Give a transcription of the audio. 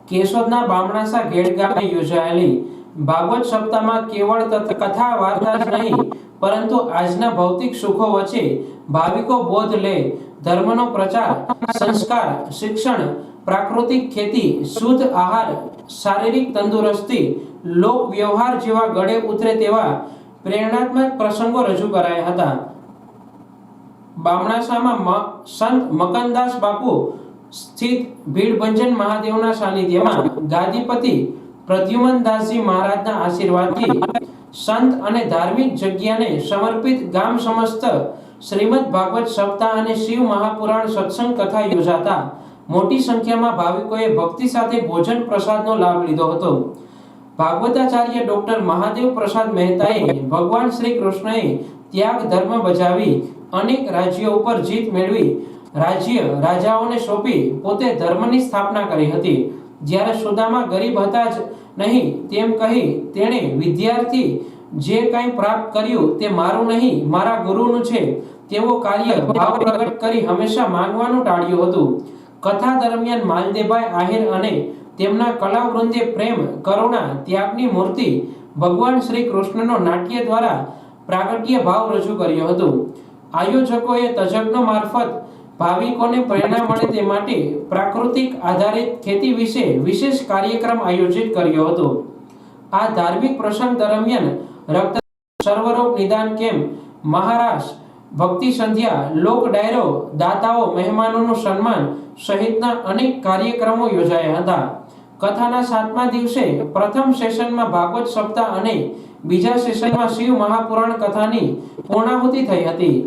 કેશોદના બામણાસા ઘેડ ગામે યોજાયેલી ભાગવત સપ્તાહમાં કેવળ કથા વાર્તા જ નહીં પરંતુ આજના ભૌતિક સુખો વચ્ચે ભાવિકો બોધ લે, ધર્મનો પ્રચાર, સંસ્કાર, શિક્ષણ, પ્રાકૃતિક ખેતી, શુદ્ધ આહાર, શારીરિક તંદુરસ્તી, લોક વ્યવહાર જેવા ગળે ઉતરે તેવા પ્રેરણાત્મક પ્રસંગો રજૂ કરાયા હતા। બામણાસામાં સંત મકનદાસ બાપુ સ્થિત ભીડભંજન મહાદેવના સાનિધ્યમાં ગાદીપતિ પ્રદ્યુમનદાસજી મહારાજના આશીર્વાદથી સંત અને ધાર્મિક જગ્યાને સમર્પિત ગામ સમસ્ત શ્રીમદ ભાગવત સપ્તાહ અને શિવ મહાપુરાણ સત્સંગ કથા યોજાતા મોટી સંખ્યામાં ભાવિકોએ ભક્તિ સાથે ભોજન પ્રસાદનો લાભ લીધો હતો। ભાગવતાચાર્ય ડોક્ટર મહાદેવ પ્રસાદ મહેતાએ ભગવાન શ્રી કૃષ્ણએ ત્યાગ ધર્મ બજાવી અનેક રાજ્યો ઉપર જીત મેળવી રાજ્ય રાજાઓને સોંપી પોતે ધર્મની સ્થાપના કરી હતી। જ્યારે સુદામા ગરીબ હતા જ નહીં તેમ કહી તેણે વિદ્યાર્થી જે કંઈ પ્રાપ્ત કર્યું તે મારું નહીં મારા ગુરુનું છે તેવો કાર્ય ભાવ પ્રગટ કરી હંમેશા માંગવાનું ટાળ્યું હતું। કથા દરમિયાન માલદેવભાઈ આહિર અને તેમના કલાવૃંદે પ્રેમ, કરુણા, ત્યાગની મૂર્તિ ભગવાન શ્રી કૃષ્ણનો નાટ્ય દ્વારા પ્રાગટ્ય ભાવ રજૂ કર્યો હતો। આયોજકોએ તજજ્ઞો મારફત ભાવિકોને પ્રેરણા મળે તે માટે પ્રાકૃતિક આધારિત ખેતી વિશે વિશેષ કાર્યક્રમ આયોજિત કર્યો હતો। આ ધાર્મિક પ્રસંગ દરમિયાન રક્ત સર્વરોગ નિદાન કેમ્પ, મહારાસ, ભક્તિ સંધ્યા, લોક ડાયરો, દાતાઓ, મહેમાનોનું સન્માન સહિતના અનેક કાર્યક્રમો યોજાયા હતા। કથાના 7મા દિવસે પ્રથમ સેશનમાં ભાગવત સપ્તાહ અને બીજા સેશનમાં શિવ મહાપુરાણ કથાની પૂર્ણાહુતિ થઈ હતી।